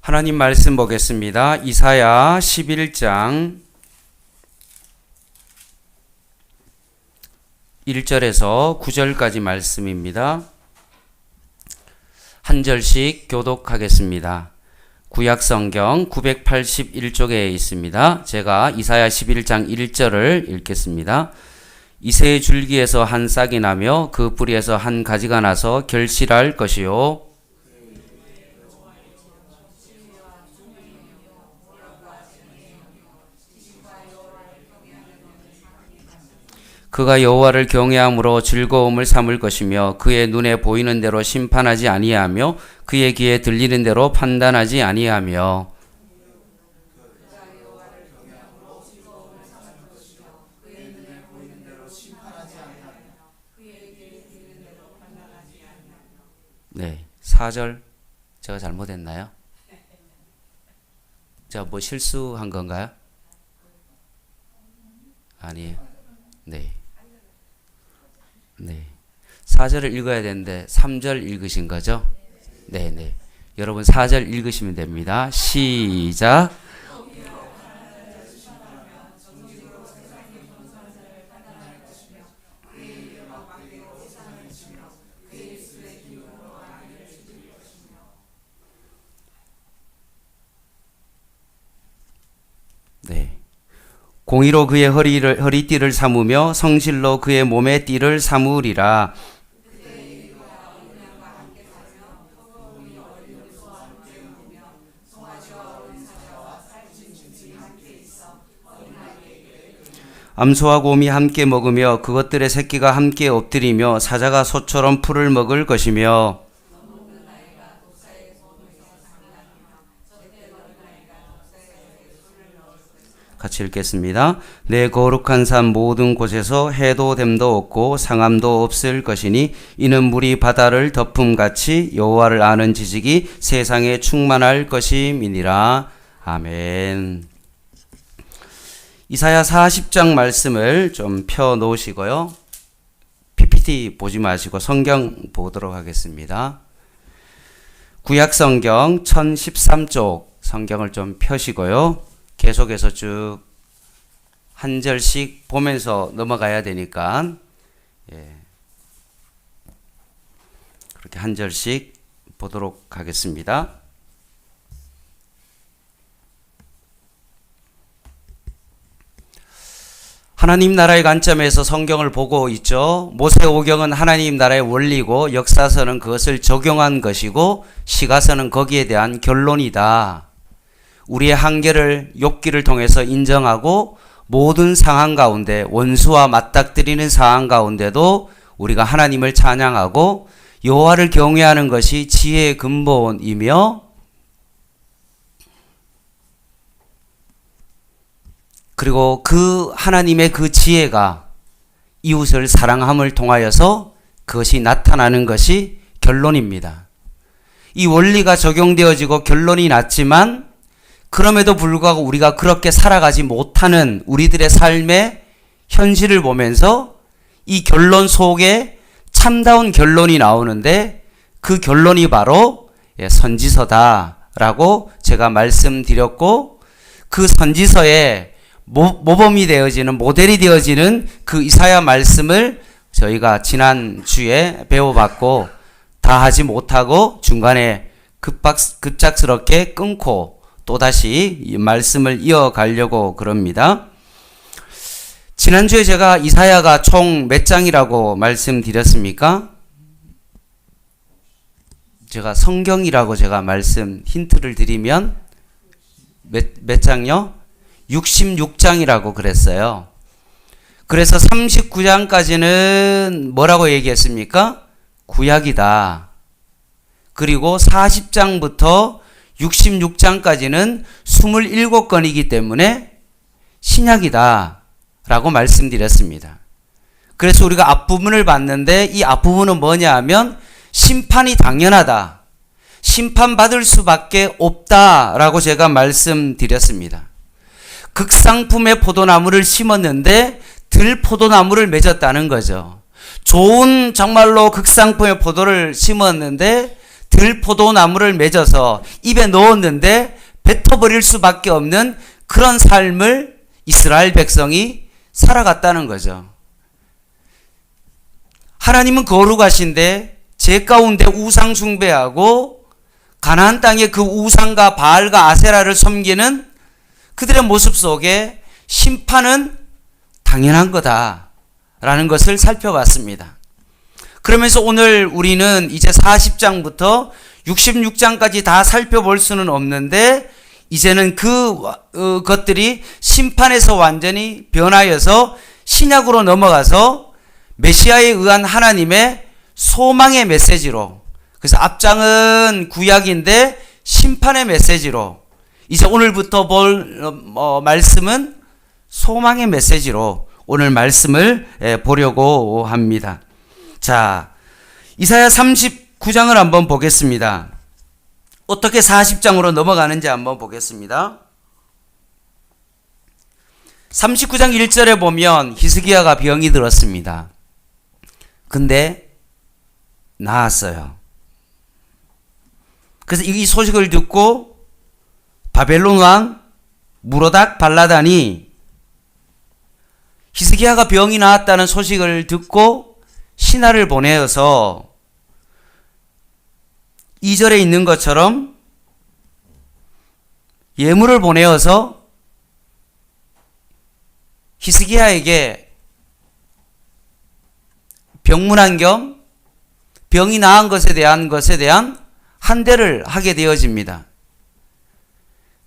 하나님 말씀 보겠습니다. 이사야 11장 1절에서 9절까지 말씀입니다. 한 절씩 교독하겠습니다. 구약성경 981쪽에 있습니다. 제가 이사야 11장 1절을 읽겠습니다. 이새의 줄기에서 한 싹이 나며 그 뿌리에서 한 가지가 나서 결실할 것이요. 그가 여호와를 경외함으로 즐거움을 삼을 것이며 그의 눈에 보이는 대로 심판하지 아니하며 그의 귀에 들리는 대로 판단하지 아니하며 네, 4절 제가 잘못했나요? 제가 뭐 실수한 건가요? 아니에요. 네. 네. 4절을 읽어야 되는데 3절 읽으신 거죠? 네, 네. 여러분 4절 읽으시면 됩니다. 시작. 네. 공의로 그의 허리띠를 삼으며 성실로 그의 몸의 띠를 삼으리라. 암소와 곰이 함께 먹으며 그것들의 새끼가 함께 엎드리며 사자가 소처럼 풀을 먹을 것이며 같이 읽겠습니다. 내 거룩한 산 모든 곳에서 해도 됨도 없고 상함도 없을 것이니 이는 물이 바다를 덮음같이 여호와를 아는 지식이 세상에 충만할 것임이니라. 아멘. 이사야 40장 말씀을 좀 펴 놓으시고요. PPT 보지 마시고 성경 보도록 하겠습니다. 구약성경 1013쪽 성경을 좀 펴시고요. 계속해서 쭉 한 절씩 보면서 넘어가야 되니까 그렇게 한 절씩 보도록 하겠습니다. 하나님 나라의 관점에서 성경을 보고 있죠. 모세오경은 하나님 나라의 원리고 역사서는 그것을 적용한 것이고 시가서는 거기에 대한 결론이다. 우리의 한계를 욥기를 통해서 인정하고 모든 상황 가운데 원수와 맞닥뜨리는 상황 가운데도 우리가 하나님을 찬양하고 여호와를 경외하는 것이 지혜의 근본이며 그리고 그 하나님의 그 지혜가 이웃을 사랑함을 통하여서 그것이 나타나는 것이 결론입니다. 이 원리가 적용되어지고 결론이 났지만 그럼에도 불구하고 우리가 그렇게 살아가지 못하는 우리들의 삶의 현실을 보면서 이 결론 속에 참다운 결론이 나오는데 그 결론이 바로 선지서다라고 제가 말씀드렸고 그 선지서에 모범이 되어지는 모델이 되어지는 그 이사야 말씀을 저희가 지난주에 배워봤고 다 하지 못하고 중간에 급작스럽게 끊고 또다시 이 말씀을 이어가려고 그럽니다. 지난주에 제가 이사야가 총 몇 장이라고 말씀드렸습니까? 제가 성경이라고 제가 힌트를 드리면 몇 장요? 66장이라고 그랬어요. 그래서 39장까지는 뭐라고 얘기했습니까? 구약이다. 그리고 40장부터 66장까지는 27권이기 때문에 신약이다 라고 말씀드렸습니다. 그래서 우리가 앞부분을 봤는데 이 앞부분은 뭐냐 하면 심판이 당연하다. 심판받을 수밖에 없다 라고 제가 말씀드렸습니다. 극상품의 포도나무를 심었는데 들포도나무를 맺었다는 거죠. 좋은 정말로 극상품의 포도를 심었는데 들포도나무를 맺어서 입에 넣었는데 뱉어버릴 수밖에 없는 그런 삶을 이스라엘 백성이 살아갔다는 거죠. 하나님은 거룩하신데 제 가운데 우상 숭배하고 가나안 땅의 그 우상과 바알과 아세라를 섬기는 그들의 모습 속에 심판은 당연한 거다라는 것을 살펴봤습니다. 그러면서 오늘 우리는 이제 40장부터 66장까지 다 살펴볼 수는 없는데 이제는 것들이 심판에서 완전히 변하여서 신약으로 넘어가서 메시아에 의한 하나님의 소망의 메시지로, 그래서 앞장은 구약인데 심판의 메시지로, 이제 오늘부터 볼 말씀은 소망의 메시지로 오늘 말씀을 보려고 합니다. 자, 이사야 39장을 한번 보겠습니다. 어떻게 40장으로 넘어가는지 한번 보겠습니다. 39장 1절에 보면 히스기야가 병이 들었습니다. 근데 나았어요. 그래서 이 소식을 듣고 바벨론 왕 무로닥 발라단이 히스기야가 병이 나았다는 소식을 듣고 신하를 보내어서 2절에 있는 것처럼 예물을 보내어서 히스기야에게 병문안 겸 병이 나은 것에 대한 한대를 하게 되어집니다.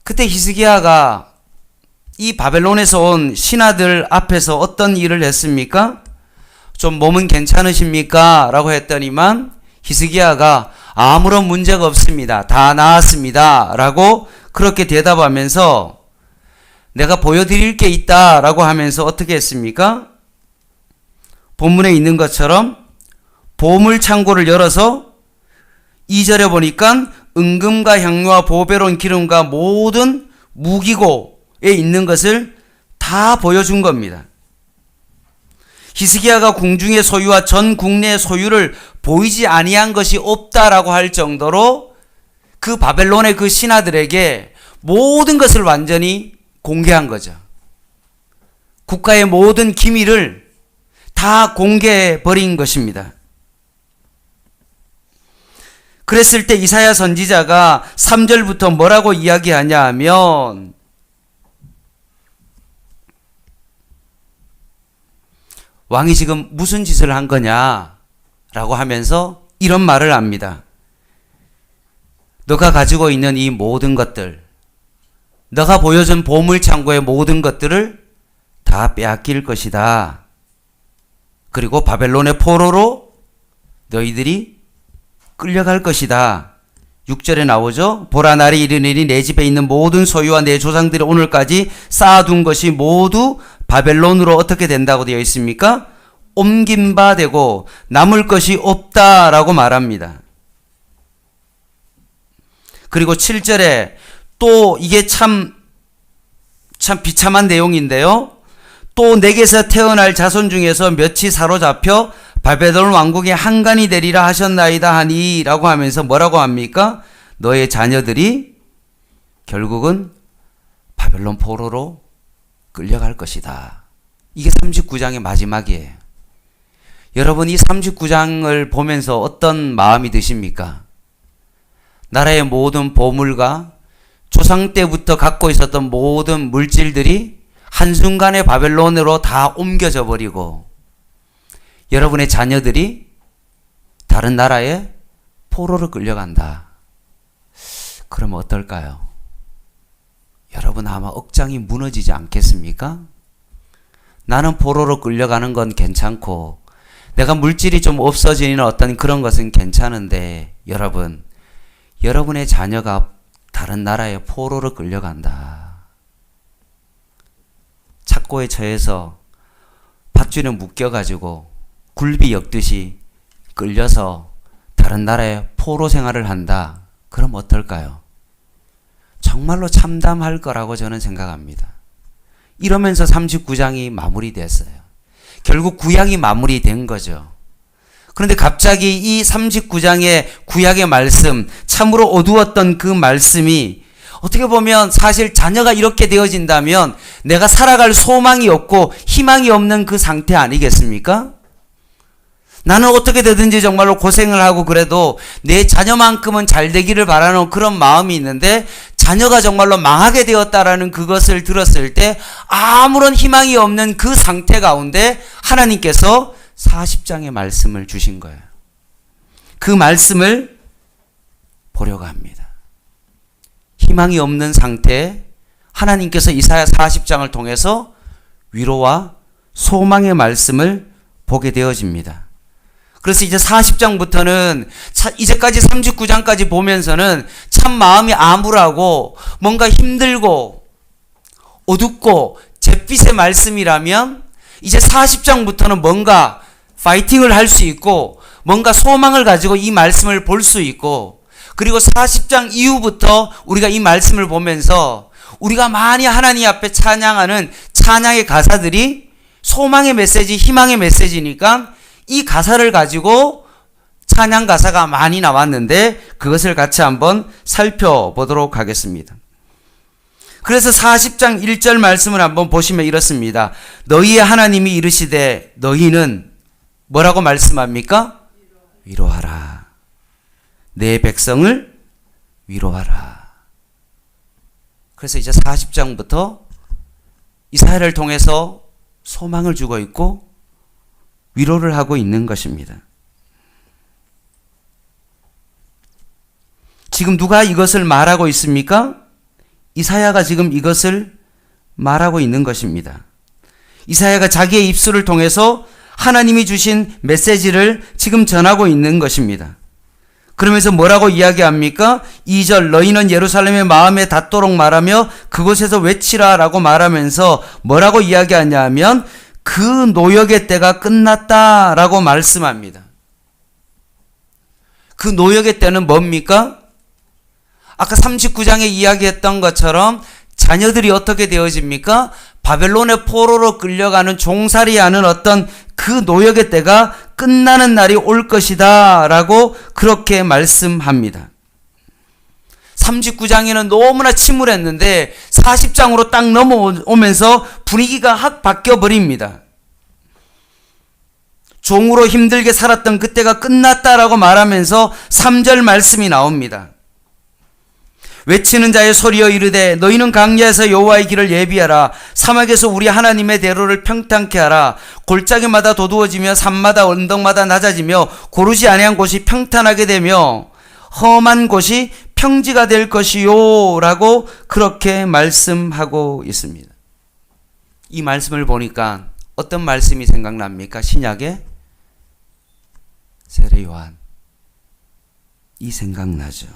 그때 히스기야가 이 바벨론에서 온 신하들 앞에서 어떤 일을 했습니까? 좀 몸은 괜찮으십니까? 라고 했더니만 히스기야가 아무런 문제가 없습니다. 다 나았습니다. 라고 그렇게 대답하면서 내가 보여드릴 게 있다 라고 하면서 어떻게 했습니까? 본문에 있는 것처럼 보물 창고를 열어서 2절에 보니까 은금과 향료와 보배로운 기름과 모든 무기고에 있는 것을 다 보여준 겁니다. 히스기야가 궁중의 소유와 전 국내의 소유를 보이지 아니한 것이 없다라고 할 정도로 그 바벨론의 그 신하들에게 모든 것을 완전히 공개한 거죠. 국가의 모든 기밀을 다 공개해 버린 것입니다. 그랬을 때 이사야 선지자가 3절부터 뭐라고 이야기하냐 하면 왕이 지금 무슨 짓을 한 거냐 라고 하면서 이런 말을 합니다. 너가 가지고 있는 이 모든 것들, 너가 보여준 보물창고의 모든 것들을 다 빼앗길 것이다. 그리고 바벨론의 포로로 너희들이 끌려갈 것이다. 6절에 나오죠. 보라 날이 이르니니 내 집에 있는 모든 소유와 내 조상들이 오늘까지 쌓아둔 것이 모두 바벨론으로 어떻게 된다고 되어 있습니까? 옮긴 바 되고 남을 것이 없다라고 말합니다. 그리고 7절에 또 이게 참 비참한 내용인데요. 또 내게서 태어날 자손 중에서 몇이 사로잡혀 바벨론 왕국의 한간이 되리라 하셨나이다 하니 라고 하면서 뭐라고 합니까? 너의 자녀들이 결국은 바벨론 포로로 끌려갈 것이다. 이게 39장의 마지막이에요. 여러분 이 39장을 보면서 어떤 마음이 드십니까? 나라의 모든 보물과 조상 때부터 갖고 있었던 모든 물질들이 한순간에 바벨론으로 다 옮겨져 버리고 여러분의 자녀들이 다른 나라에 포로로 끌려간다. 그러면 어떨까요? 여러분 아마 억장이 무너지지 않겠습니까? 나는 포로로 끌려가는 건 괜찮고 내가 물질이 좀 없어지는 어떤 그런 것은 괜찮은데 여러분, 여러분의 자녀가 다른 나라에 포로로 끌려간다. 착고에 처해서 밧줄에 묶여가지고 굴비 엮듯이 끌려서 다른 나라에 포로 생활을 한다. 그럼 어떨까요? 정말로 참담할 거라고 저는 생각합니다. 이러면서 39장이 마무리됐어요. 결국 구약이 마무리된 거죠. 그런데 갑자기 이 39장의 구약의 말씀, 참으로 어두웠던 그 말씀이 어떻게 보면 사실 자녀가 이렇게 되어진다면 내가 살아갈 소망이 없고 희망이 없는 그 상태 아니겠습니까? 나는 어떻게 되든지 정말로 고생을 하고 그래도 내 자녀만큼은 잘 되기를 바라는 그런 마음이 있는데 자녀가 정말로 망하게 되었다라는 그것을 들었을 때 아무런 희망이 없는 그 상태 가운데 하나님께서 40장의 말씀을 주신 거예요. 그 말씀을 보려고 합니다. 희망이 없는 상태에 하나님께서 이사야 40장을 통해서 위로와 소망의 말씀을 보게 되어집니다. 그래서 이제 40장부터는 이제까지 39장까지 보면서는 참 마음이 암울하고 뭔가 힘들고 어둡고 잿빛의 말씀이라면 이제 40장부터는 뭔가 파이팅을 할 수 있고 뭔가 소망을 가지고 이 말씀을 볼 수 있고 그리고 40장 이후부터 우리가 이 말씀을 보면서 우리가 많이 하나님 앞에 찬양하는 찬양의 가사들이 소망의 메시지, 희망의 메시지니까 이 가사를 가지고 찬양 가사가 많이 나왔는데 그것을 같이 한번 살펴보도록 하겠습니다. 그래서 40장 1절 말씀을 한번 보시면 이렇습니다. 너희의 하나님이 이르시되 너희는 뭐라고 말씀합니까? 위로하라. 내 백성을 위로하라. 그래서 이제 40장부터 이사야를 통해서 소망을 주고 있고 위로를 하고 있는 것입니다. 지금 누가 이것을 말하고 있습니까? 이사야가 지금 이것을 말하고 있는 것입니다. 이사야가 자기의 입술을 통해서 하나님이 주신 메시지를 지금 전하고 있는 것입니다. 그러면서 뭐라고 이야기합니까? 2절 너희는 예루살렘의 마음에 닿도록 말하며 그곳에서 외치라 라고 말하면서 뭐라고 이야기하냐 하면 그 노역의 때가 끝났다 라고 말씀합니다. 그 노역의 때는 뭡니까? 아까 39장에 이야기했던 것처럼 자녀들이 어떻게 되어집니까? 바벨론의 포로로 끌려가는 종살이하는 어떤 그 노역의 때가 끝나는 날이 올 것이다 라고 그렇게 말씀합니다. 39장에는 너무나 침울했는데 40장으로 딱 넘어오면서 분위기가 확 바뀌어버립니다. 종으로 힘들게 살았던 그때가 끝났다라고 말하면서 3절 말씀이 나옵니다. 외치는 자의 소리여 이르되 너희는 강야에서 여호와의 길을 예비하라. 사막에서 우리 하나님의 대로를 평탄케 하라. 골짜기마다 도두어지며 산마다 언덕마다 낮아지며 고르지 아니한 곳이 평탄하게 되며 험한 곳이 평지가 될 것이요 라고 그렇게 말씀하고 있습니다. 이 말씀을 보니까 어떤 말씀이 생각납니까? 신약의 세례 요한 이 생각나죠.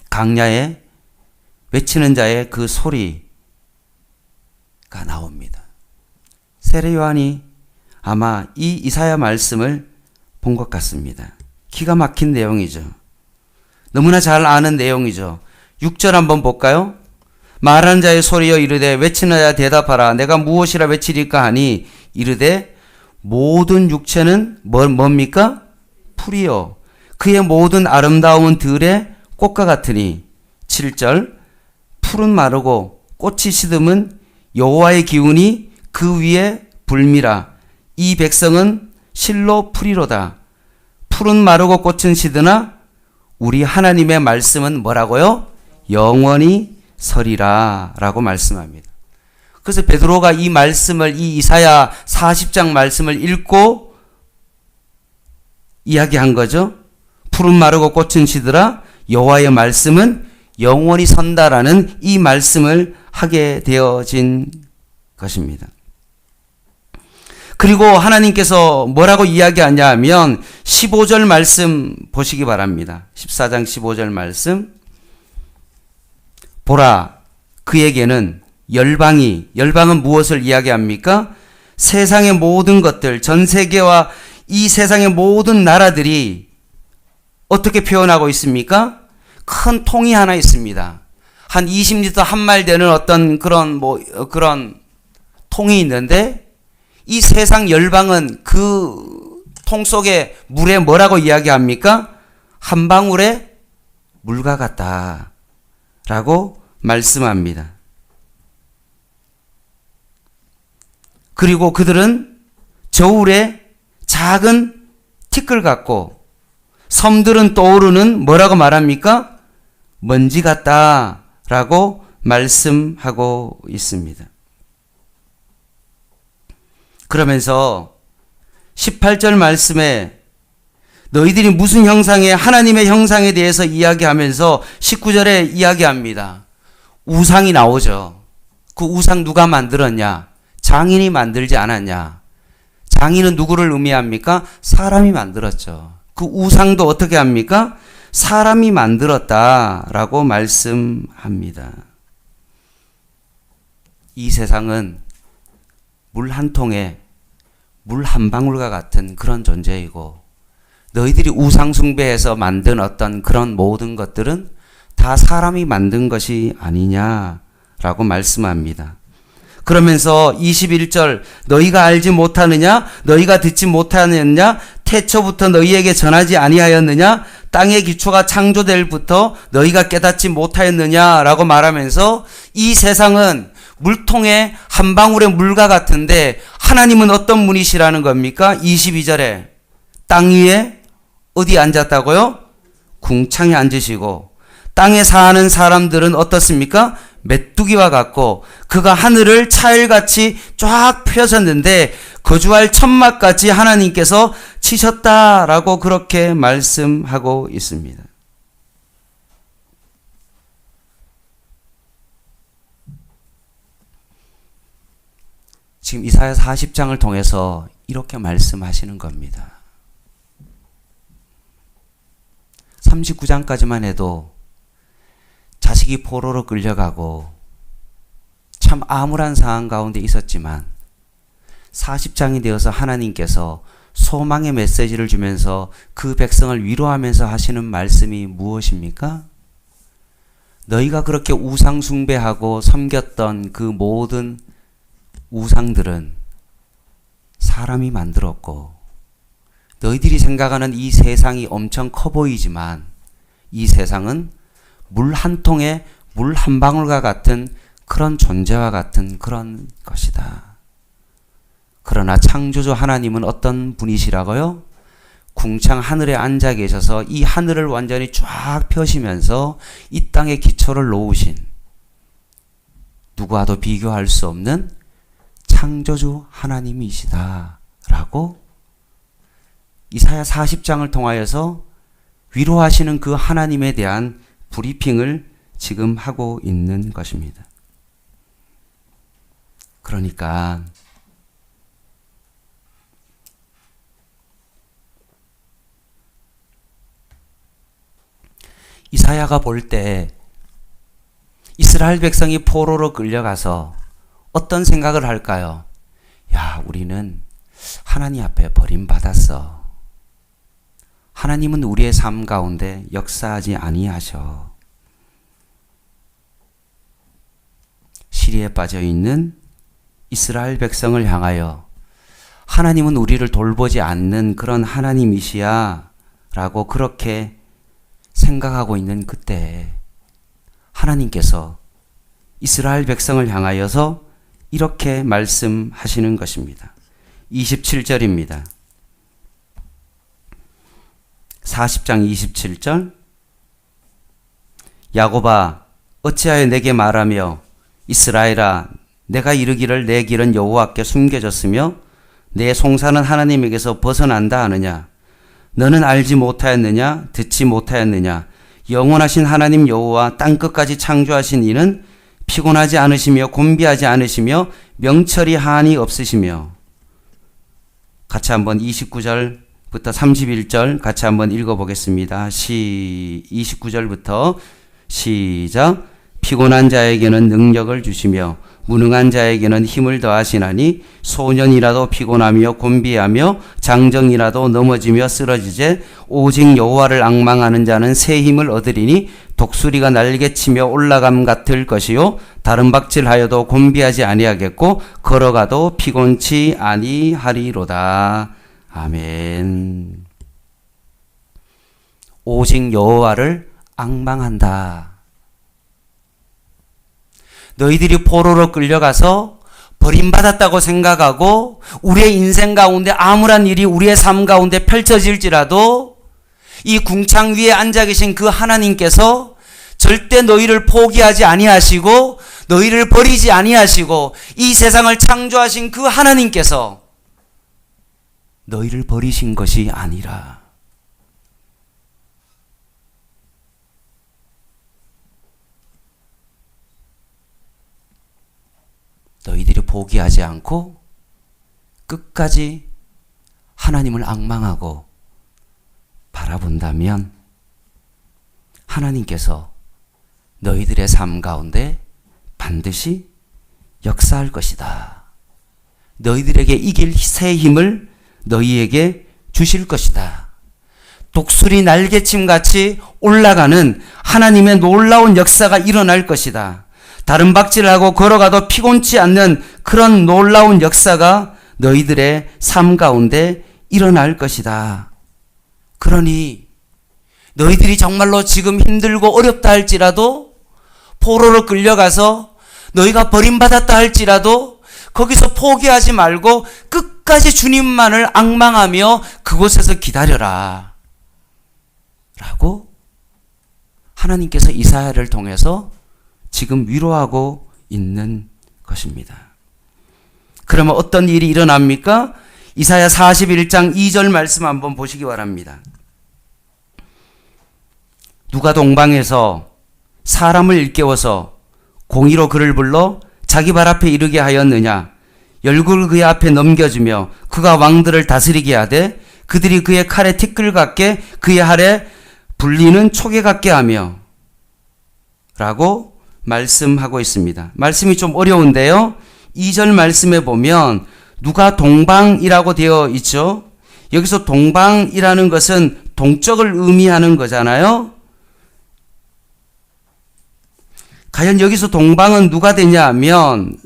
강야에 외치는 자의 그 소리가 나옵니다. 세례 요한이 아마 이 이사야 말씀을 본 것 같습니다. 기가 막힌 내용이죠. 너무나 잘 아는 내용이죠. 6절 한번 볼까요? 말하는 자의 소리여 이르되 외치는 자 대답하라. 내가 무엇이라 외치리까 하니 이르되 모든 육체는 뭡니까? 풀이요 그의 모든 아름다움은 들의 꽃과 같으니 7절 풀은 마르고 꽃이 시듬은 여호와의 기운이 그 위에 불미라. 이 백성은 실로 풀이로다. 풀은 마르고 꽃은 시드나 우리 하나님의 말씀은 뭐라고요? 영원히 서리라 라고 말씀합니다. 그래서 베드로가 이 말씀을 이 이사야 40장 말씀을 읽고 이야기한 거죠. 풀은 마르고 꽃은 시드라 여호와의 말씀은 영원히 선다라는 이 말씀을 하게 되어진 것입니다. 그리고 하나님께서 뭐라고 이야기하냐 하면 15절 말씀 보시기 바랍니다. 14장 15절 말씀 보라 그에게는 열방은 무엇을 이야기합니까? 세상의 모든 것들 전 세계와 이 세상의 모든 나라들이 어떻게 표현하고 있습니까? 큰 통이 하나 있습니다. 한 20리터 한 말 되는 어떤 그런 통이 있는데 이 세상 열방은 그 통 속에 물에 뭐라고 이야기합니까? 한 방울의 물과 같다 라고 말씀합니다. 그리고 그들은 저울에 작은 티끌 같고 섬들은 떠오르는 뭐라고 말합니까? 먼지 같다 라고 말씀하고 있습니다. 그러면서 18절 말씀에 너희들이 무슨 형상에 하나님의 형상에 대해서 이야기하면서 19절에 이야기합니다. 우상이 나오죠. 그 우상 누가 만들었냐? 장인이 만들지 않았냐? 장인은 누구를 의미합니까? 사람이 만들었죠. 그 우상도 어떻게 합니까? 사람이 만들었다라고 말씀합니다. 이 세상은 물 한 통에 물 한 방울과 같은 그런 존재이고 너희들이 우상 숭배해서 만든 어떤 그런 모든 것들은 다 사람이 만든 것이 아니냐라고 말씀합니다. 그러면서 21절 너희가 알지 못하느냐 너희가 듣지 못하느냐 태초부터 너희에게 전하지 아니하였느냐 땅의 기초가 창조될부터 너희가 깨닫지 못하였느냐라고 말하면서 이 세상은 물통에 한 방울의 물과 같은데 하나님은 어떤 분이시라는 겁니까? 22절에 땅 위에 어디 앉았다고요? 궁창에 앉으시고 땅에 사는 사람들은 어떻습니까? 메뚜기와 같고 그가 하늘을 차일같이 쫙 펴셨는데 거주할 천막같이 하나님께서 치셨다라고 그렇게 말씀하고 있습니다. 지금 이사야 40장을 통해서 이렇게 말씀하시는 겁니다. 39장까지만 해도 자식이 포로로 끌려가고 참 암울한 상황 가운데 있었지만 40장이 되어서 하나님께서 소망의 메시지를 주면서 그 백성을 위로하면서 하시는 말씀이 무엇입니까? 너희가 그렇게 우상 숭배하고 섬겼던 그 모든 우상들은 사람이 만들었고 너희들이 생각하는 이 세상이 엄청 커 보이지만 이 세상은 물 한 통에 물 한 방울과 같은 그런 존재와 같은 그런 것이다. 그러나 창조주 하나님은 어떤 분이시라고요? 궁창 하늘에 앉아 계셔서 이 하늘을 완전히 쫙 펴시면서 이 땅의 기초를 놓으신 누구와도 비교할 수 없는 창조주 하나님이시다 라고 이사야 40장을 통하여서 위로하시는 그 하나님에 대한 브리핑을 지금 하고 있는 것입니다. 그러니까 이사야가 볼 때 이스라엘 백성이 포로로 끌려가서 어떤 생각을 할까요? 야, 우리는 하나님 앞에 버림받았어. 하나님은 우리의 삶 가운데 역사하지 아니하셔. 시리에 빠져 있는 이스라엘 백성을 향하여 하나님은 우리를 돌보지 않는 그런 하나님이시야 라고 그렇게 생각하고 있는 그때 하나님께서 이스라엘 백성을 향하여서 이렇게 말씀하시는 것입니다. 27절입니다. 40장 27절 야곱아 어찌하여 내게 말하며 이스라엘아 내가 이르기를 내 길은 여호와께 숨겨졌으며 내 송사는 하나님에게서 벗어난다 하느냐 너는 알지 못하였느냐 듣지 못하였느냐 영원하신 하나님 여호와 땅끝까지 창조하신 이는 피곤하지 않으시며 곤비하지 않으시며 명철이 한이 없으시며 같이 한번 29절부터 31절 같이 한번 읽어보겠습니다. 29절부터 시작 피곤한 자에게는 능력을 주시며 무능한 자에게는 힘을 더하시나니 소년이라도 피곤하며 곤비하며 장정이라도 넘어지며 쓰러지제 오직 여호와를 앙망하는 자는 새 힘을 얻으리니 독수리가 날개치며 올라감 같을 것이요 다른 박질하여도 곤비하지 아니하겠고 걸어가도 피곤치 아니하리로다. 아멘. 오직 여호와를 앙망한다. 너희들이 포로로 끌려가서 버림받았다고 생각하고 우리의 인생 가운데 아무런 일이 우리의 삶 가운데 펼쳐질지라도 이 궁창 위에 앉아 계신 그 하나님께서 절대 너희를 포기하지 아니하시고 너희를 버리지 아니하시고 이 세상을 창조하신 그 하나님께서 너희를 버리신 것이 아니라 너희들이 포기하지 않고 끝까지 하나님을 앙망하고 바라본다면 하나님께서 너희들의 삶 가운데 반드시 역사할 것이다. 너희들에게 이길 새 힘을 너희에게 주실 것이다. 독수리 날개침 같이 올라가는 하나님의 놀라운 역사가 일어날 것이다. 다른 박질하고 걸어가도 피곤치 않는 그런 놀라운 역사가 너희들의 삶 가운데 일어날 것이다. 그러니 너희들이 정말로 지금 힘들고 어렵다 할지라도 포로로 끌려가서 너희가 버림받았다 할지라도 거기서 포기하지 말고 끝까지 주님만을 앙망하며 그곳에서 기다려라 라고 하나님께서 이사야를 통해서 지금 위로하고 있는 것입니다. 그러면 어떤 일이 일어납니까? 이사야 41장 2절 말씀 한번 보시기 바랍니다. 누가 동방에서 사람을 일깨워서 공의로 그를 불러 자기 발 앞에 이르게 하였느냐? 열국을 그의 앞에 넘겨주며 그가 왕들을 다스리게 하되 그들이 그의 칼에 티끌 같게 그의 할에 불리는 초계 같게 하며 라고 말씀하고 있습니다. 말씀이 좀 어려운데요. 2절 말씀에 보면 누가 동방이라고 되어 있죠. 여기서 동방이라는 것은 동쪽을 의미하는 거잖아요. 과연 여기서 동방은 누가 되냐 하면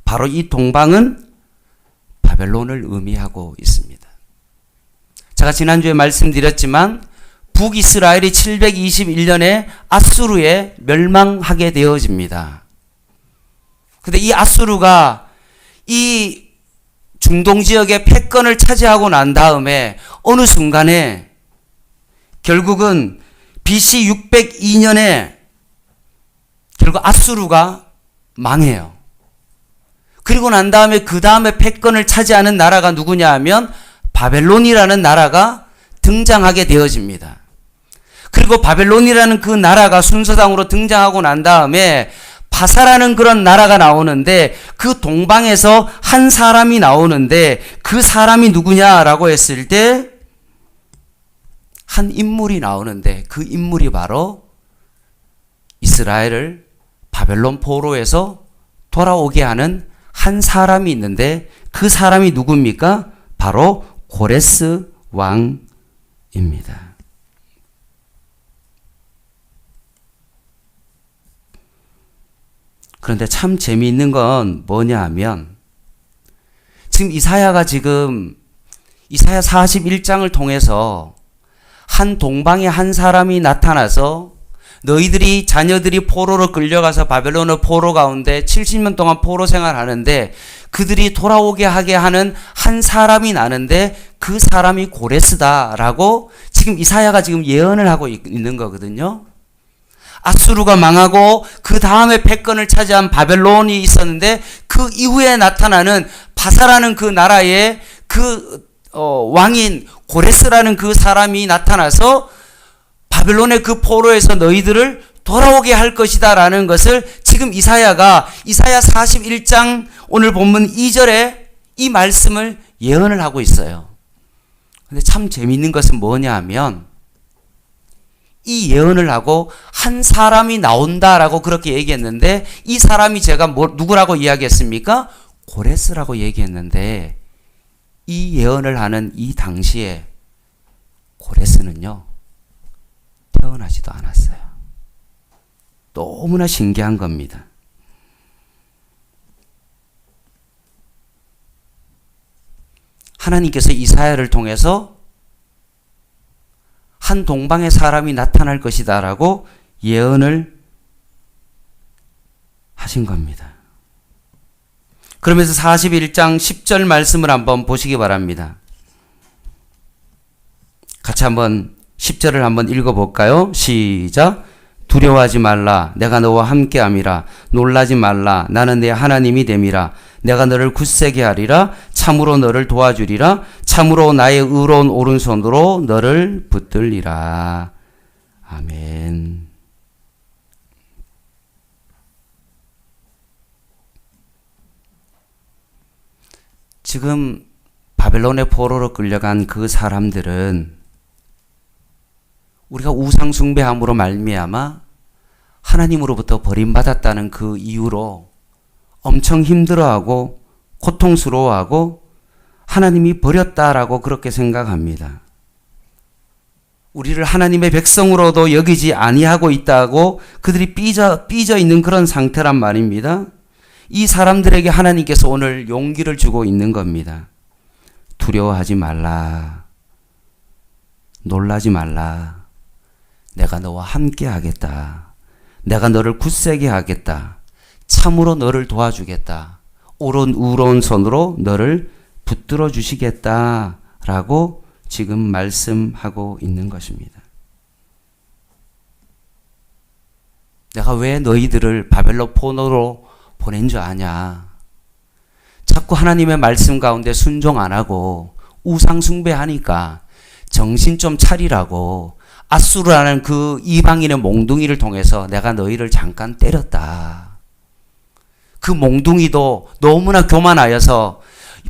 바로 이 동방은 바벨론을 의미하고 있습니다. 제가 지난주에 말씀드렸지만 북이스라엘이 721년에 아수르에 멸망하게 되어집니다. 근데 이 아수르가 이 중동 지역의 패권을 차지하고 난 다음에 어느 순간에 결국은 BC 602년에 결국 아수르가 망해요. 그리고 난 다음에 그 다음에 패권을 차지하는 나라가 누구냐 하면 바벨론이라는 나라가 등장하게 되어집니다. 그리고 바벨론이라는 그 나라가 순서상으로 등장하고 난 다음에 바사라는 그런 나라가 나오는데 그 동방에서 한 사람이 나오는데 그 사람이 누구냐라고 했을 때 한 인물이 나오는데 그 인물이 바로 이스라엘을 바벨론 포로에서 돌아오게 하는 한 사람이 있는데 그 사람이 누굽니까? 바로 고레스 왕입니다. 그런데 참 재미있는 건 뭐냐 하면 지금 이사야가 이사야 41장을 통해서 한 동방의 한 사람이 나타나서 너희들이 자녀들이 포로로 끌려가서 바벨론의 포로 가운데 70년 동안 포로 생활하는데 그들이 돌아오게 하게 하는 한 사람이 나는데 그 사람이 고레스다라고 지금 이사야가 지금 예언을 하고 있는 거거든요. 아수르가 망하고 그 다음에 패권을 차지한 바벨론이 있었는데 그 이후에 나타나는 바사라는 그 나라의 왕인 고레스라는 그 사람이 나타나서 바벨론의 그 포로에서 너희들을 돌아오게 할 것이다 라는 것을 지금 이사야가 이사야 41장 오늘 본문 2절에 이 말씀을 예언을 하고 있어요. 근데 참 재미있는 것은 뭐냐 하면 이 예언을 하고 한 사람이 나온다라고 그렇게 얘기했는데 이 사람이 제가 누구라고 이야기했습니까? 고레스라고 얘기했는데 이 예언을 하는 이 당시에 고레스는요 태어나지도 않았어요. 너무나 신기한 겁니다. 하나님께서 이사야를 통해서 한 동방의 사람이 나타날 것이다 라고 예언을 하신 겁니다. 그러면서 41장 10절 말씀을 한번 보시기 바랍니다. 같이 한번 10절을 한번 읽어볼까요? 시작. 두려워하지 말라. 내가 너와 함께함이라. 놀라지 말라. 나는 내 하나님이 됨이라. 내가 너를 굳세게 하리라. 참으로 너를 도와주리라. 참으로 나의 의로운 오른손으로 너를 붙들리라. 아멘. 지금 바벨론의 포로로 끌려간 그 사람들은 우리가 우상 숭배함으로 말미암아 하나님으로부터 버림받았다는 그 이유로 엄청 힘들어하고 고통스러워하고 하나님이 버렸다라고 그렇게 생각합니다. 우리를 하나님의 백성으로도 여기지 아니하고 있다고 그들이 삐져 있는 그런 상태란 말입니다. 이 사람들에게 하나님께서 오늘 용기를 주고 있는 겁니다. 두려워하지 말라. 놀라지 말라. 내가 너와 함께 하겠다. 내가 너를 굳세게 하겠다. 참으로 너를 도와주겠다. 의로운 손으로 너를 붙들어 주시겠다. 라고 지금 말씀하고 있는 것입니다. 내가 왜 너희들을 바벨론 포로로 보낸 줄 아냐. 자꾸 하나님의 말씀 가운데 순종 안 하고 우상 숭배하니까 정신 좀 차리라고 아수르라는 그 이방인의 몽둥이를 통해서 내가 너희를 잠깐 때렸다. 그 몽둥이도 너무나 교만하여서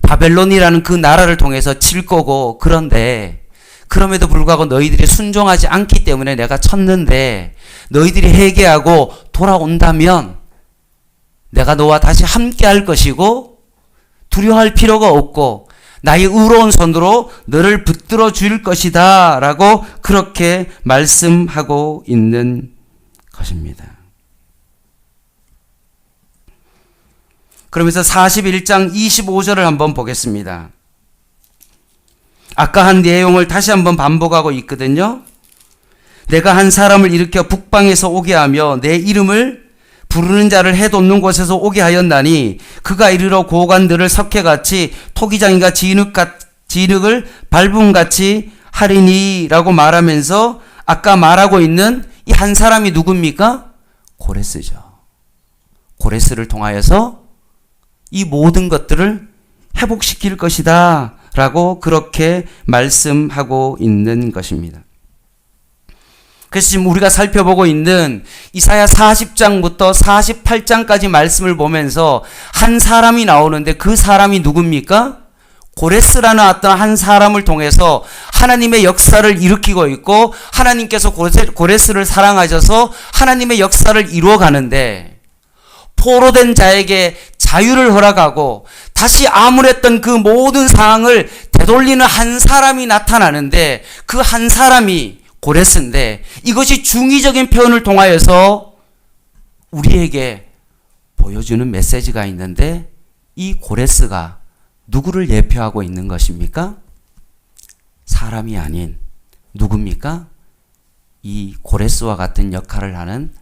바벨론이라는 그 나라를 통해서 칠 거고 그런데 그럼에도 불구하고 너희들이 순종하지 않기 때문에 내가 쳤는데 너희들이 회개하고 돌아온다면 내가 너와 다시 함께 할 것이고 두려워할 필요가 없고 나의 의로운 손으로 너를 붙들어 줄 것이다 라고 그렇게 말씀하고 있는 것입니다. 그러면서 41장 25절을 한번 보겠습니다. 아까 한 내용을 다시 한번 반복하고 있거든요. 내가 한 사람을 일으켜 북방에서 오게 하며 내 이름을 부르는 자를 해돋는 곳에서 오게 하였나니 그가 이르러 고관들을 석회같이 토기장이가 진흙을 밟음같이 하리니 라고 말하면서 아까 말하고 있는 이 한 사람이 누굽니까? 고레스죠. 고레스를 통하여서 이 모든 것들을 회복시킬 것이다 라고 그렇게 말씀하고 있는 것입니다. 그래서 지금 우리가 살펴보고 있는 이사야 40장부터 48장까지 말씀을 보면서 한 사람이 나오는데 그 사람이 누굽니까? 고레스라는 어떤 한 사람을 통해서 하나님의 역사를 일으키고 있고 하나님께서 고레스를 사랑하셔서 하나님의 역사를 이루어가는데 포로된 자에게 자유를 허락하고 다시 암울했던 그 모든 상황을 되돌리는 한 사람이 나타나는데 그 한 사람이 고레스인데 이것이 중의적인 표현을 통하여서 우리에게 보여주는 메시지가 있는데 이 고레스가 누구를 예표하고 있는 것입니까? 사람이 아닌 누굽니까? 이 고레스와 같은 역할을 하는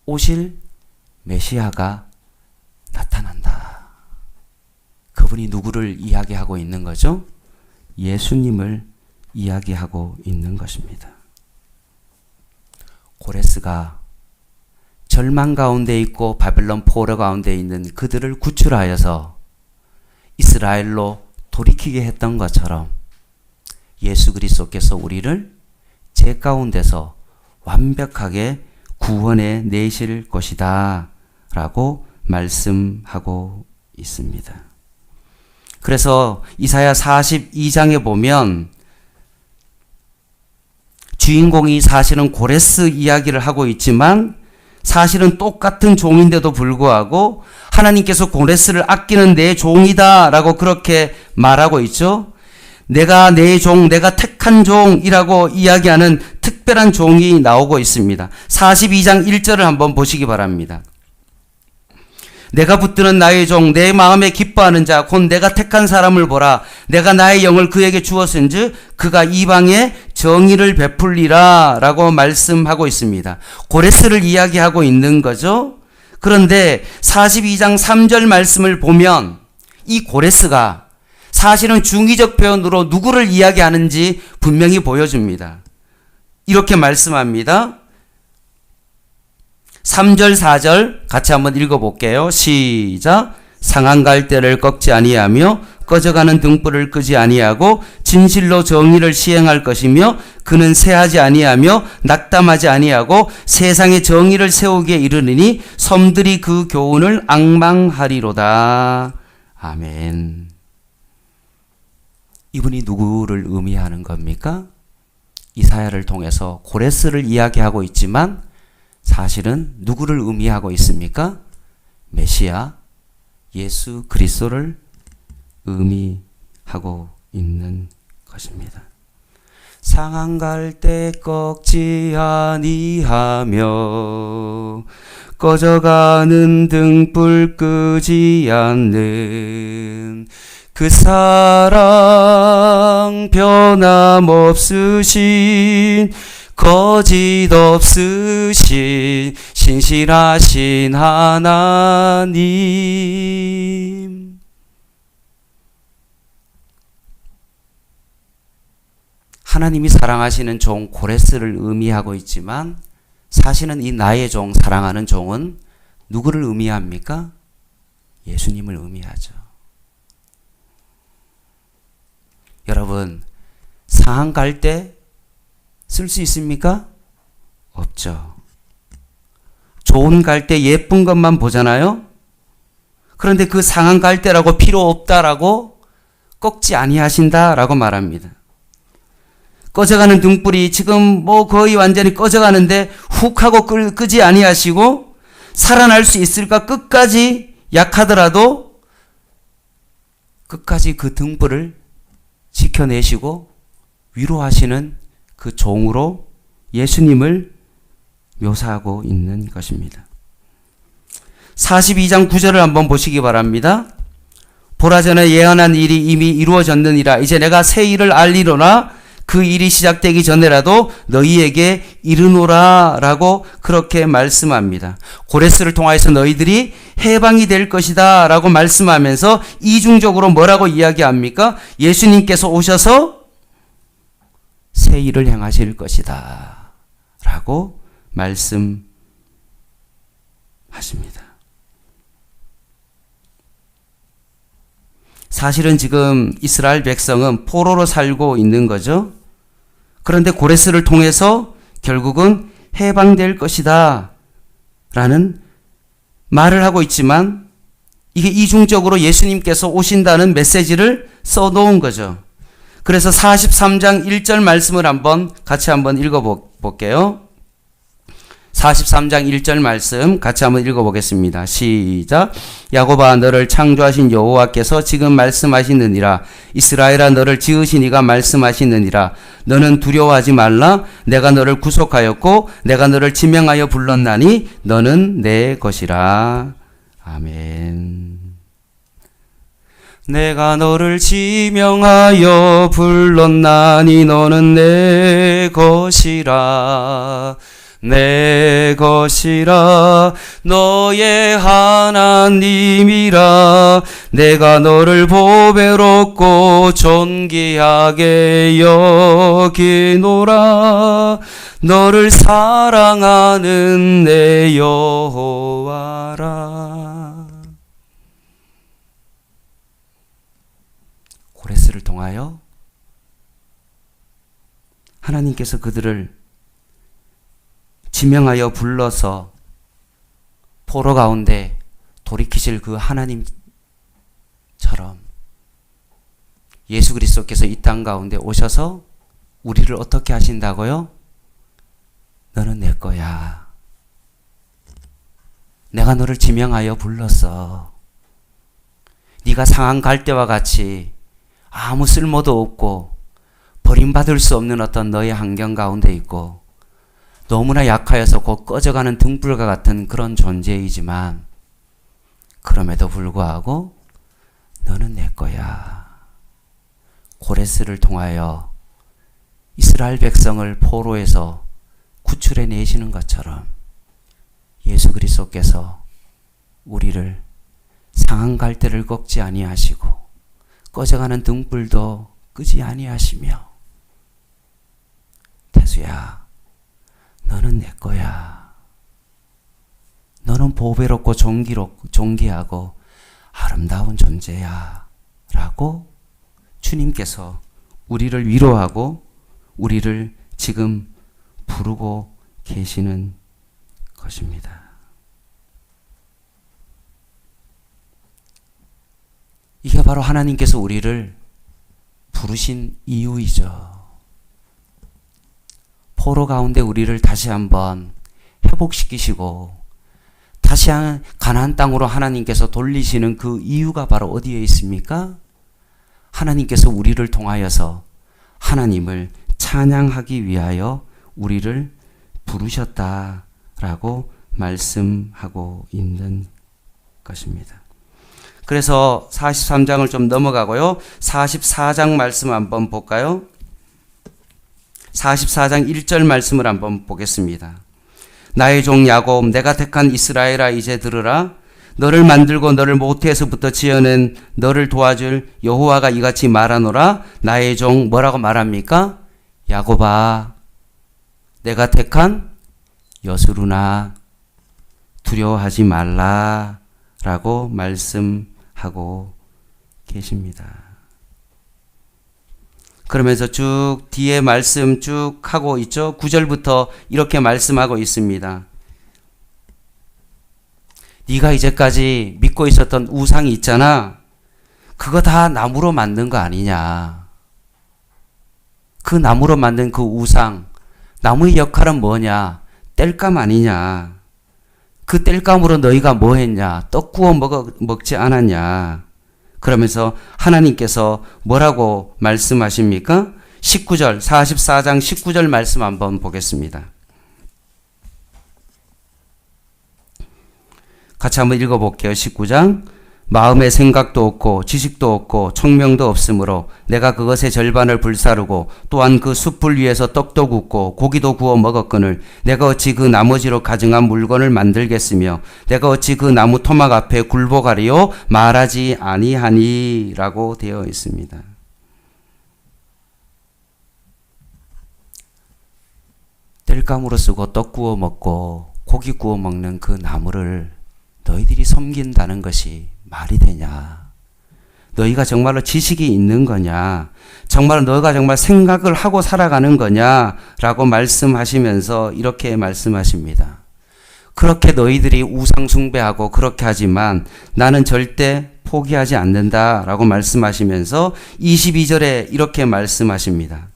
오실 메시아가 나타난다. 그분이 누구를 이야기하고 있는 거죠? 예수님을 이야기하고 있는 것입니다. 고레스가 절망 가운데 있고 바벨론 포로 가운데 있는 그들을 구출하여서 이스라엘로 돌이키게 했던 것처럼 예수 그리스도께서 우리를 죄 가운데서 완벽하게 구원해 내실 것이다 라고 말씀하고 있습니다. 그래서 이사야 42장에 보면 주인공이 사실은 고레스 이야기를 하고 있지만 사실은 똑같은 종인데도 불구하고 하나님께서 고레스를 아끼는 내 종이다 라고 그렇게 말하고 있죠. 내가 내 종, 내가 택한 종이라고 이야기하는 특별한 종이 나오고 있습니다. 42장 1절을 한번 보시기 바랍니다. 내가 붙드는 나의 종, 내 마음에 기뻐하는 자, 곧 내가 택한 사람을 보라. 내가 나의 영을 그에게 주었은즉 그가 이방에 정의를 베풀리라 라고 말씀하고 있습니다. 고레스를 이야기하고 있는 거죠. 그런데 42장 3절 말씀을 보면 이 고레스가 사실은 중의적 표현으로 누구를 이야기하는지 분명히 보여줍니다. 이렇게 말씀합니다. 3절 4절 같이 한번 읽어볼게요. 시작. 상한 갈대를 꺾지 아니하며 꺼져가는 등불을 끄지 아니하고 진실로 정의를 시행할 것이며 그는 새하지 아니하며 낙담하지 아니하고 세상에 정의를 세우기에 이르느니 섬들이 그 교훈을 앙망하리로다. 아멘. 이분이 누구를 의미하는 겁니까? 이사야를 통해서 고레스를 이야기하고 있지만 사실은 누구를 의미하고 있습니까? 메시아 예수 그리스도를 의미하고 있는 것입니다. 상한 갈대 꺾지 아니하며 꺼져가는 등불 끄지 않는 그 사랑 변함없으신 거짓 없으신 신실하신 하나님. 하나님이 사랑하시는 종 고레스를 의미하고 있지만 사실은 이 나의 종, 사랑하는 종은 누구를 의미합니까? 예수님을 의미하죠. 여러분, 상한 갈대 쓸 수 있습니까? 없죠. 좋은 갈대 예쁜 것만 보잖아요. 그런데 그 상한 갈대라고 필요 없다라고 꺾지 아니하신다라고 말합니다. 꺼져가는 등불이 지금 거의 완전히 꺼져가는데 훅 하고 끄지 아니하시고 살아날 수 있을까? 끝까지 약하더라도 끝까지 그 등불을 지켜내시고 위로하시는 그 종으로 예수님을 묘사하고 있는 것입니다. 42장 9절을 한번 보시기 바랍니다. 보라 전에 예언한 일이 이미 이루어졌느니라. 이제 내가 새 일을 알리로나 그 일이 시작되기 전에라도 너희에게 이르노라 라고 그렇게 말씀합니다. 고레스를 통하여서 너희들이 해방이 될 것이다 라고 말씀하면서 이중적으로 뭐라고 이야기합니까? 예수님께서 오셔서 새 일을 행하실 것이다 라고 말씀하십니다. 사실은 지금 이스라엘 백성은 포로로 살고 있는 거죠. 그런데 고레스를 통해서 결국은 해방될 것이다 라는 말을 하고 있지만 이게 이중적으로 예수님께서 오신다는 메시지를 써놓은 거죠. 그래서 43장 1절 말씀을 같이 한번 읽어볼게요. 43장 1절 말씀 같이 한번 읽어보겠습니다. 시작. 야곱아 너를 창조하신 여호와께서 지금 말씀하시느니라. 이스라엘아 너를 지으신 이가 말씀하시느니라. 너는 두려워하지 말라. 내가 너를 구속하였고 내가 너를 지명하여 불렀나니 너는 내 것이라. 아멘. 내가 너를 지명하여 불렀나니 너는 내 것이라. 내 것이라. 너의 하나님이라. 내가 너를 보배롭고 존귀하게 여기노라. 너를 사랑하는 내 여호와라. 고레스를 통하여 하나님께서 그들을 지명하여 불러서 포로 가운데 돌이키실 그 하나님처럼 예수 그리스도께서 이 땅 가운데 오셔서 우리를 어떻게 하신다고요? 너는 내 거야. 내가 너를 지명하여 불렀어. 네가 상한 갈대와 같이 아무 쓸모도 없고 버림받을 수 없는 어떤 너의 환경 가운데 있고 너무나 약하여서 곧 꺼져가는 등불과 같은 그런 존재이지만 그럼에도 불구하고 너는 내 거야. 고레스를 통하여 이스라엘 백성을 포로에서 구출해 내시는 것처럼 예수 그리스도께서 우리를 상한 갈대를 꺾지 아니하시고 꺼져가는 등불도 끄지 아니하시며 태수야, 너는 내 거야. 너는 보배롭고 존귀하고 아름다운 존재야. 라고 주님께서 우리를 위로하고 우리를 지금 부르고 계시는 것입니다. 이게 바로 하나님께서 우리를 부르신 이유이죠. 포로 가운데 우리를 다시 한번 회복시키시고 다시 가나안 땅으로 하나님께서 돌리시는 그 이유가 바로 어디에 있습니까? 하나님께서 우리를 통하여서 하나님을 찬양하기 위하여 우리를 부르셨다라고 말씀하고 있는 것입니다. 그래서 43장을 좀 넘어가고요. 44장 말씀 한번 볼까요? 44장 1절 말씀을 한번 보겠습니다. 나의 종 야곱, 내가 택한 이스라엘아, 이제 들으라. 너를 만들고 너를 모태에서부터 지어낸 너를 도와줄 여호와가 이같이 말하노라. 나의 종 뭐라고 말합니까? 야곱아, 내가 택한 여스루나 두려워하지 말라 라고 말씀하고 계십니다. 그러면서 쭉 뒤에 말씀 쭉 하고 있죠. 9절부터 이렇게 말씀하고 있습니다. 네가 이제까지 믿고 있었던 우상이 있잖아. 그거 다 나무로 만든 거 아니냐. 그 나무로 만든 그 우상, 나무의 역할은 뭐냐? 땔감 아니냐. 그 땔감으로 너희가 뭐 했냐? 떡 구워 먹지 않았냐? 그러면서 하나님께서 뭐라고 말씀하십니까? 19절, 44장 19절 말씀 한번 보겠습니다. 같이 한번 읽어볼게요. 19장. 마음의 생각도 없고 지식도 없고 총명도 없으므로 내가 그것의 절반을 불사르고 또한 그 숯불 위에서 떡도 굽고 고기도 구워 먹었거늘 내가 어찌 그 나머지로 가증한 물건을 만들겠으며 내가 어찌 그 나무 토막 앞에 굴복하리요 말하지 아니하니 라고 되어 있습니다. 땔감으로 쓰고 떡 구워 먹고 고기 구워 먹는 그 나무를 너희들이 섬긴다는 것이 말이 되냐? 너희가 정말로 지식이 있는 거냐? 정말 너희가 정말 생각을 하고 살아가는 거냐? 라고 말씀하시면서 이렇게 말씀하십니다. 그렇게 너희들이 우상 숭배하고 그렇게 하지만 나는 절대 포기하지 않는다 라고 말씀하시면서 22절에 이렇게 말씀하십니다.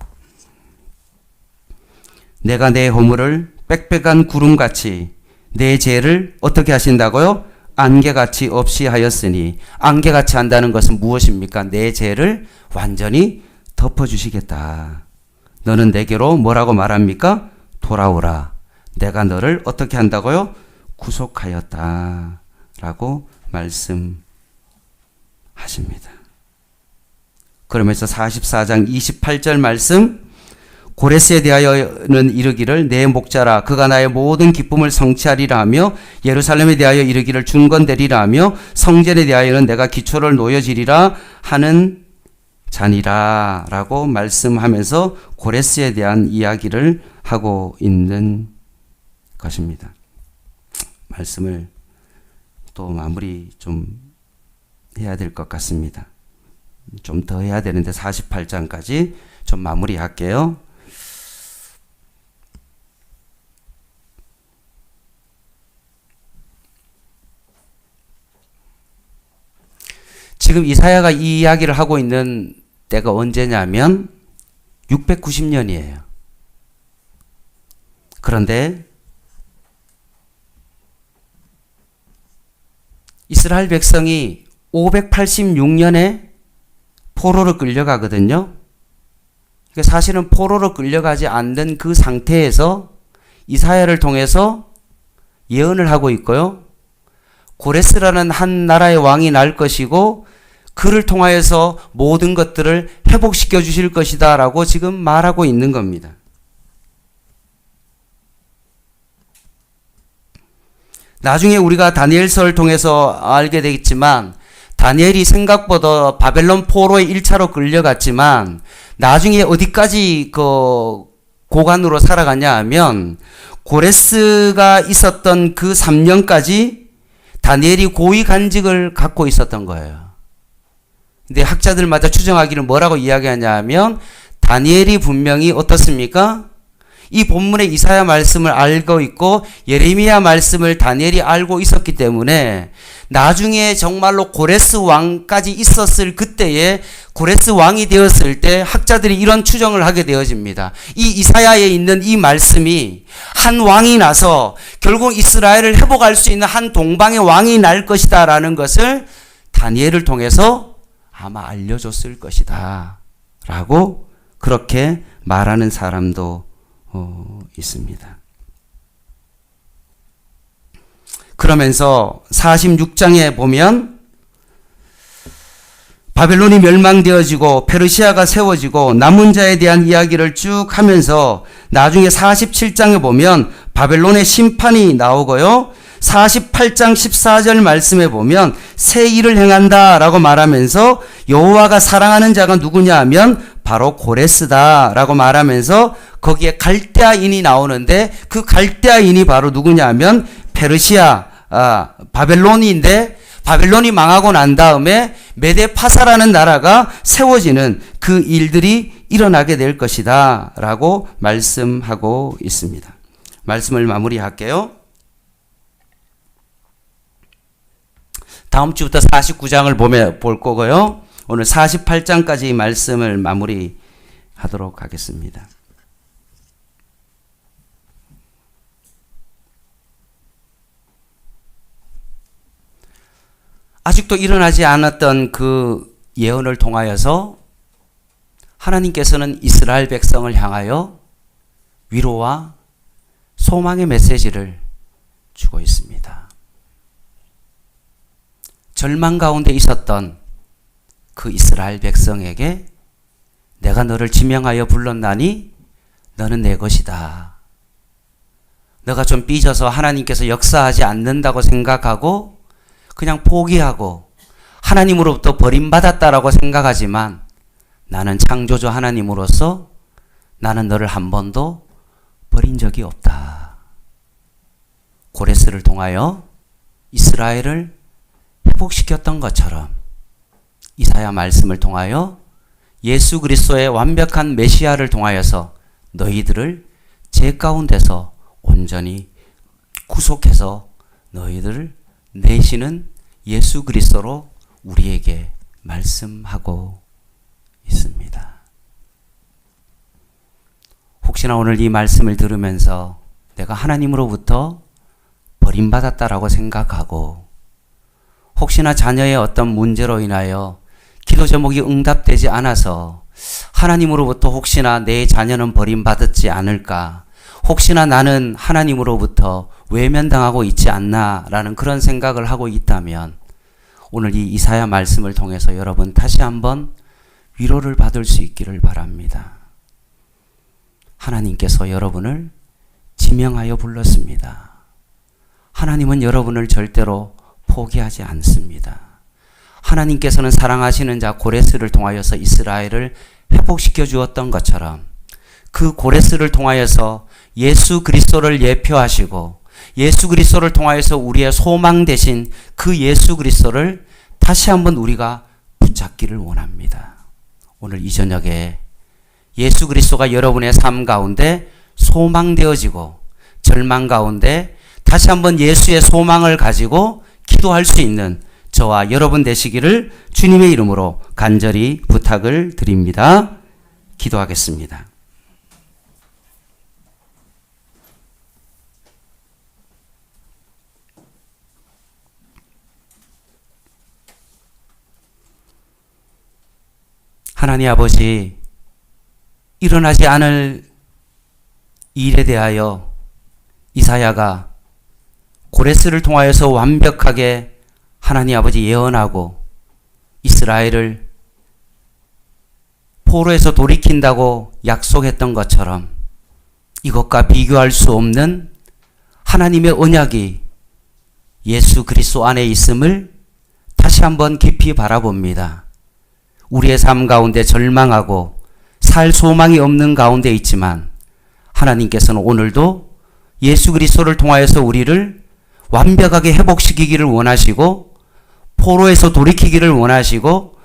내가 내 허물을 빽빽한 구름같이 내 죄를 어떻게 하신다고요? 안개같이 없이 하였으니 안개같이 한다는 것은 무엇입니까? 내 죄를 완전히 덮어주시겠다. 너는 내게로 뭐라고 말합니까? 돌아오라. 내가 너를 어떻게 한다고요? 구속하였다. 라고 말씀하십니다. 그러면서 44장 28절 말씀 고레스에 대하여는 이르기를 내 목자라 그가 나의 모든 기쁨을 성취하리라 하며 예루살렘에 대하여 이르기를 중건되리라 하며 성전에 대하여는 내가 기초를 놓여지리라 하는 자니라 라고 말씀하면서 고레스에 대한 이야기를 하고 있는 것입니다. 말씀을 또 마무리 좀 해야 될 것 같습니다. 좀 더 해야 되는데 48장까지 좀 마무리할게요. 지금 이사야가 이 이야기를 하고 있는 때가 언제냐면 690년이에요. 그런데 이스라엘 백성이 586년에 포로로 끌려가거든요. 사실은 포로로 끌려가지 않는 그 상태에서 이사야를 통해서 예언을 하고 있고요. 고레스라는 한 나라의 왕이 날 것이고 그를 통하여서 모든 것들을 회복시켜 주실 것이다 라고 지금 말하고 있는 겁니다. 나중에 우리가 다니엘서를 통해서 알게 되겠지만 다니엘이 생각보다 바벨론 포로에 1차로 끌려갔지만 나중에 어디까지 고관으로 살아갔냐 하면 고레스가 있었던 그 3년까지 다니엘이 고위 간직을 갖고 있었던 거예요. 근데 학자들마다 추정하기를 뭐라고 이야기하냐 하면 다니엘이 분명히 어떻습니까? 이 본문의 이사야 말씀을 알고 있고 예레미야 말씀을 다니엘이 알고 있었기 때문에 나중에 정말로 고레스 왕까지 있었을 그때에 고레스 왕이 되었을 때 학자들이 이런 추정을 하게 되어집니다. 이 이사야에 있는 이 말씀이 한 왕이 나서 결국 이스라엘을 회복할 수 있는 한 동방의 왕이 날 것이다 라는 것을 다니엘을 통해서 아마 알려줬을 것이다 라고 그렇게 말하는 사람도 있습니다. 그러면서 46장에 보면 바벨론이 멸망되어지고 페르시아가 세워지고 남은 자에 대한 이야기를 쭉 하면서 나중에 47장에 보면 바벨론의 심판이 나오고요. 48장 14절 말씀에 보면 새 일을 행한다 라고 말하면서 여호와가 사랑하는 자가 누구냐 하면 바로 고레스다 라고 말하면서 거기에 갈대아인이 나오는데 그 갈대아인이 바로 누구냐 하면 페르시아 바벨론인데 바벨론이 망하고 난 다음에 메데파사라는 나라가 세워지는 그 일들이 일어나게 될 것이다 라고 말씀하고 있습니다. 말씀을 마무리할게요. 다음 주부터 49장을 볼 거고요. 오늘 48장까지 말씀을 마무리하도록 하겠습니다. 아직도 일어나지 않았던 그 예언을 통하여서 하나님께서는 이스라엘 백성을 향하여 위로와 소망의 메시지를 주고 있습니다. 절망 가운데 있었던 그 이스라엘 백성에게 내가 너를 지명하여 불렀나니 너는 내 것이다. 너가 좀 삐져서 하나님께서 역사하지 않는다고 생각하고 그냥 포기하고 하나님으로부터 버림받았다라고 생각하지만 나는 창조주 하나님으로서 나는 너를 한 번도 버린 적이 없다. 고레스를 통하여 이스라엘을 회복시켰던 것처럼 이사야 말씀을 통하여 예수 그리스도의 완벽한 메시아를 통하여서 너희들을 제 가운데서 온전히 구속해서 너희들을 내시는 예수 그리스도로 우리에게 말씀하고 있습니다. 혹시나 오늘 이 말씀을 들으면서 내가 하나님으로부터 버림받았다라고 생각하고 혹시나 자녀의 어떤 문제로 인하여 기도 제목이 응답되지 않아서 하나님으로부터 혹시나 내 자녀는 버림받았지 않을까, 혹시나 나는 하나님으로부터 외면당하고 있지 않나 라는 그런 생각을 하고 있다면 오늘 이 이사야 말씀을 통해서 여러분 다시 한번 위로를 받을 수 있기를 바랍니다. 하나님께서 여러분을 지명하여 불렀습니다. 하나님은 여러분을 절대로 포기하지 않습니다. 하나님께서는 사랑하시는 자 고레스를 통하여서 이스라엘을 회복시켜 주었던 것처럼 그 고레스를 통하여서 예수 그리스도를 예표하시고 예수 그리스도를 통하여서 우리의 소망 되신 그 예수 그리스도를 다시 한번 우리가 붙잡기를 원합니다. 오늘 이 저녁에 예수 그리스도가 여러분의 삶 가운데 소망되어지고 절망 가운데 다시 한번 예수의 소망을 가지고 기도할 수 있는 저와 여러분 되시기를 주님의 이름으로 간절히 부탁을 드립니다. 기도하겠습니다. 하나님 아버지, 일어나지 않을 일에 대하여 이사야가 고레스를 통하여서 완벽하게 하나님 아버지 예언하고 이스라엘을 포로에서 돌이킨다고 약속했던 것처럼 이것과 비교할 수 없는 하나님의 언약이 예수 그리스도 안에 있음을 다시 한번 깊이 바라봅니다. 우리의 삶 가운데 절망하고 살 소망이 없는 가운데 있지만 하나님께서는 오늘도 예수 그리스도를 통하여서 우리를 완벽하게 회복시키기를 원하시고 포로에서 돌이키기를 원하시고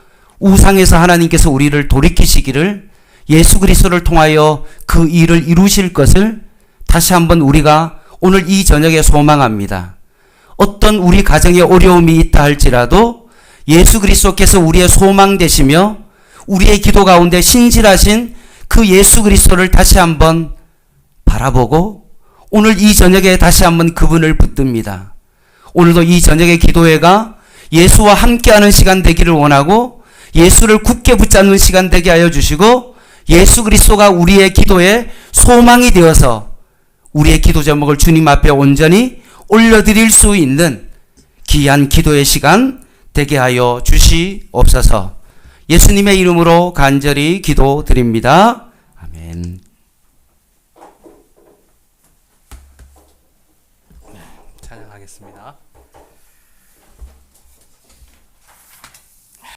우상에서 하나님께서 우리를 돌이키시기를 예수 그리스도를 통하여 그 일을 이루실 것을 다시 한번 우리가 오늘 이 저녁에 소망합니다. 어떤 우리 가정에 어려움이 있다 할지라도 예수 그리스도께서 우리의 소망 되시며 우리의 기도 가운데 신실하신 그 예수 그리스도를 다시 한번 바라보고 오늘 이 저녁에 다시 한번 그분을 붙듭니다. 오늘도 이 저녁의 기도회가 예수와 함께하는 시간 되기를 원하고 예수를 굳게 붙잡는 시간 되게 하여 주시고 예수 그리스도가 우리의 기도의 소망이 되어서 우리의 기도 제목을 주님 앞에 온전히 올려드릴 수 있는 귀한 기도의 시간 되게 하여 주시옵소서. 예수님의 이름으로 간절히 기도드립니다. 아멘. 찬양하겠습니다.